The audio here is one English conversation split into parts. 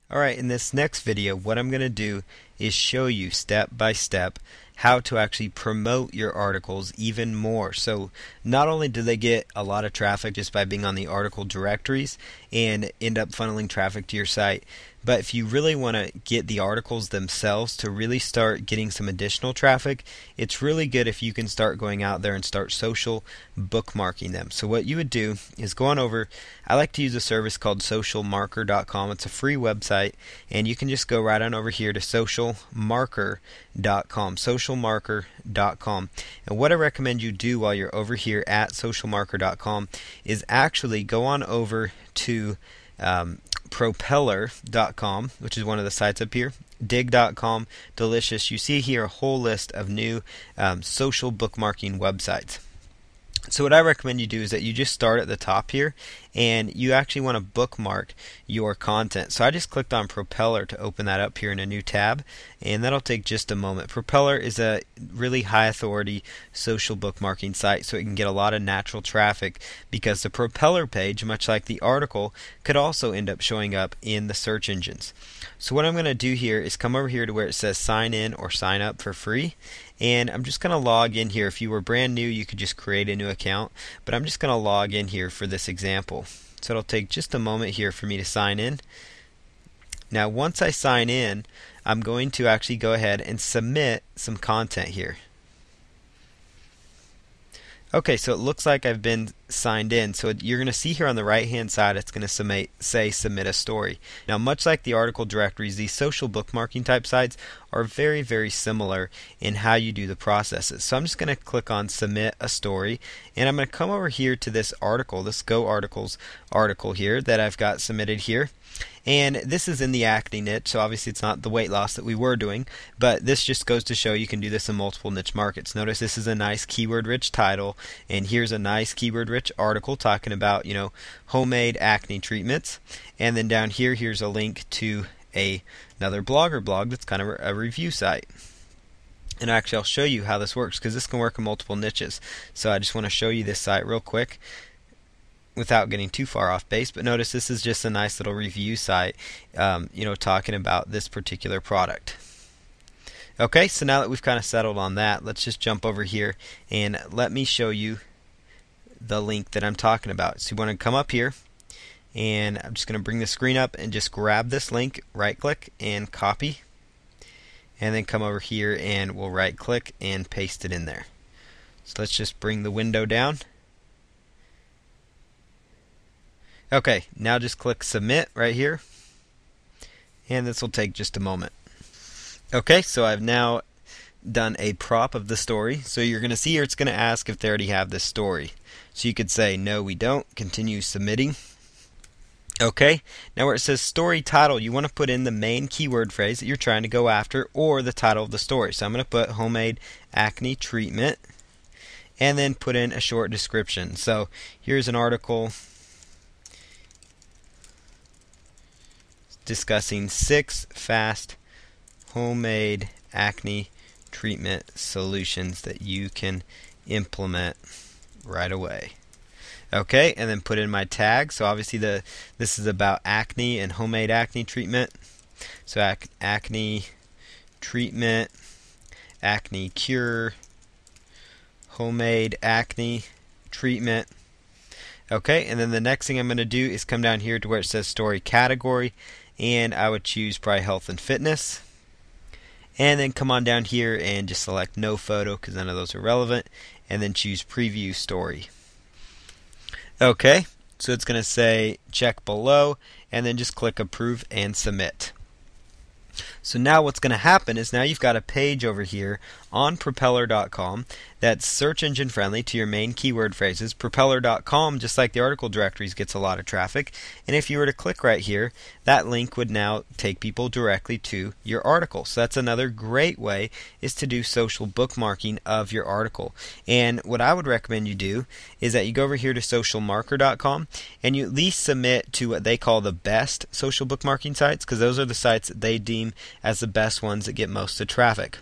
Alright, in this next video, what I'm going to do is show you step by step how to actually promote your articles even more. So not only do they get a lot of traffic just by being on the article directories and end up funneling traffic to your site, but if you really want to get the articles themselves to really start getting some additional traffic, it's really good if you can start going out there and start social bookmarking them. So what you would do is go on over, I like to use a service called socialmarker.com. It's a free website, and you can just go right on over here to socialmarker.com, and what I recommend you do while you're over here at socialmarker.com is actually go on over to propeller.com, which is one of the sites up here, dig.com, delicious. You see here a whole list of new social bookmarking websites. So what I recommend you do is that you just start at the top here, and you actually want to bookmark your content. So I just clicked on Propeller to open that up here in a new tab, and that'll take just a moment. Propeller is a really high authority social bookmarking site, so it can get a lot of natural traffic because the Propeller page, much like the article, could also end up showing up in the search engines. So what I'm going to do here is come over here to where it says sign in or sign up for free, and I'm just going to log in here. If you were brand new, you could just create a new account, but I'm just going to log in here for this example. So it'll take just a moment here for me to sign in. Now once I sign in, I'm going to actually go ahead and submit some content here. Okay, so it looks like I've been signed in. So you're going to see here on the right hand side it's going to say submit a story. Now much like the article directories, these social bookmarking type sites are very, very similar in how you do the processes. So I'm just going to click on submit a story, and I'm going to come over here to this article, this Go Articles article here that I've got submitted here. And this is in the acne niche, so obviously it's not the weight loss that we were doing, but this just goes to show you can do this in multiple niche markets. Notice this is a nice keyword-rich title, and here's a nice keyword-rich article talking about, homemade acne treatments. And then down here, here's a link to another blogger blog that's kind of a review site. And actually, I'll show you how this works because this can work in multiple niches. So I just want to show you this site real quick without getting too far off base, but notice this is just a nice little review site, talking about this particular product. Okay, so now that we've kind of settled on that, let's just jump over here and let me show you the link that I'm talking about. So you want to come up here, and I'm just going to bring the screen up and just grab this link, right click and copy, and then come over here and we'll right click and paste it in there. So let's just bring the window down. Okay, now just click submit right here, and this will take just a moment. Okay, so I've now done a prop of the story. So you're going to see here it's going to ask if they already have this story. So you could say no, we don't, continue submitting. Okay, now where it says story title, you want to put in the main keyword phrase that you're trying to go after or the title of the story. So I'm going to put homemade acne treatment and then put in a short description. So here's an article discussing 6 fast homemade acne treatment solutions that you can implement right away. Okay, and then put in my tag. So obviously this is about acne and homemade acne treatment. So acne treatment, acne cure, homemade acne treatment. Okay, and then the next thing I'm going to do is come down here to where it says story category, and I would choose probably health and fitness, and then come on down here and just select no photo because none of those are relevant, and then choose preview story. Okay, so it's going to say check below, and then just click approve and submit. So now what's going to happen is now you've got a page over here on propeller.com that's search engine friendly to your main keyword phrases. Propeller.com, just like the article directories, gets a lot of traffic, and if you were to click right here, that link would now take people directly to your article. So that's another great way is to do social bookmarking of your article. And what I would recommend you do is that you go over here to socialmarker.com and you at least submit to what they call the best social bookmarking sites, because those are the sites that they deem as the best ones that get most of the traffic.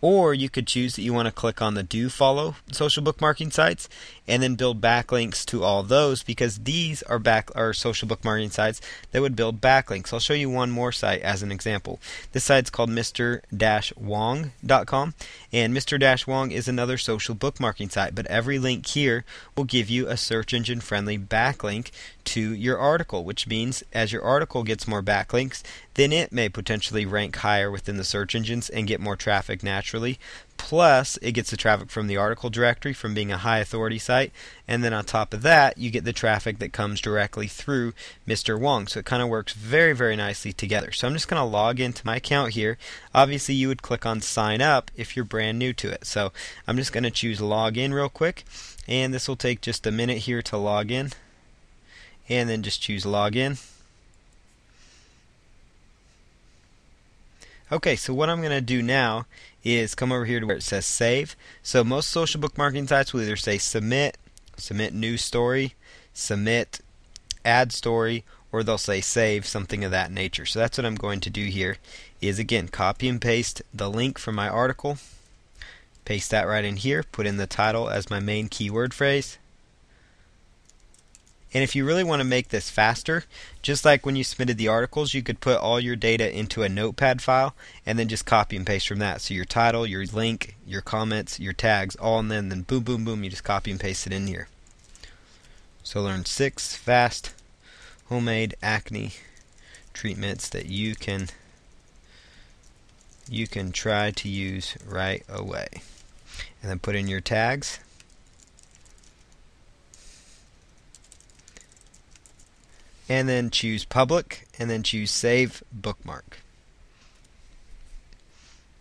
Or you could choose that you want to click on the do follow social bookmarking sites and then build backlinks to all those, because these are social bookmarking sites that would build backlinks. I'll show you one more site as an example. This site's called Mr-Wong.com, and Mr-Wong is another social bookmarking site, but every link here will give you a search engine friendly backlink to your article, which means as your article gets more backlinks, then it may potentially rank higher within the search engines and get more traffic naturally. Plus, it gets the traffic from the article directory from being a high authority site, and then on top of that, you get the traffic that comes directly through Mr. Wong. So it kind of works very, very nicely together. So I'm just going to log into my account here. Obviously, you would click on sign up if you're brand new to it. So I'm just going to choose log in real quick, and this will take just a minute here to log in, and then just choose log in. Okay, so what I'm going to do now is come over here to where it says save. So most social bookmarking sites will either say submit, submit new story, submit add story, or they'll say save, something of that nature. So that's what I'm going to do here, is again copy and paste the link from my article, paste that right in here, put in the title as my main keyword phrase. And if you really want to make this faster, just like when you submitted the articles, you could put all your data into a notepad file and then just copy and paste from that. So your title, your link, your comments, your tags, all, and then boom, boom, boom, you just copy and paste it in here. So learn 6 fast homemade acne treatments that you can try to use right away. And then put in your tags. And then choose public, and then choose save bookmark.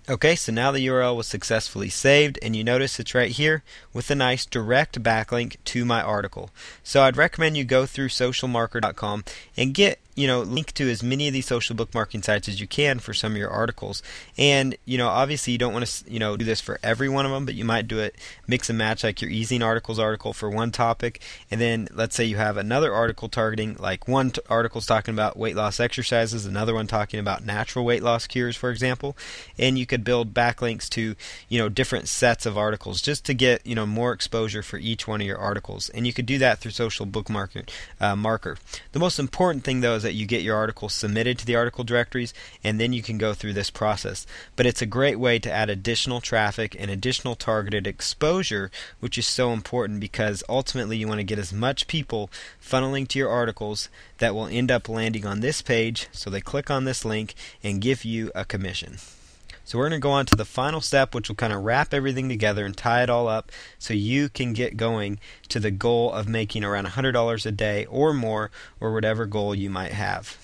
Okay, so now the URL was successfully saved, and you notice it's right here with a nice direct backlink to my article. So I'd recommend you go through socialmarker.com and get link to as many of these social bookmarking sites as you can for some of your articles. And obviously you don't want to do this for every one of them, but you might do it mix and match, like your easing articles article for one topic, and then let's say you have another article targeting, like one article's talking about weight loss exercises, another one talking about natural weight loss cures, for example, and you could build backlinks to different sets of articles just to get more exposure for each one of your articles. And you could do that through social bookmarker. The most important thing though is that you get your article submitted to the article directories, and then you can go through this process. But it's a great way to add additional traffic and additional targeted exposure, which is so important, because ultimately you want to get as much people funneling to your articles that will end up landing on this page, so they click on this link and give you a commission. So we're going to go on to the final step, which will kind of wrap everything together and tie it all up so you can get going to the goal of making around $100 a day or more, or whatever goal you might have.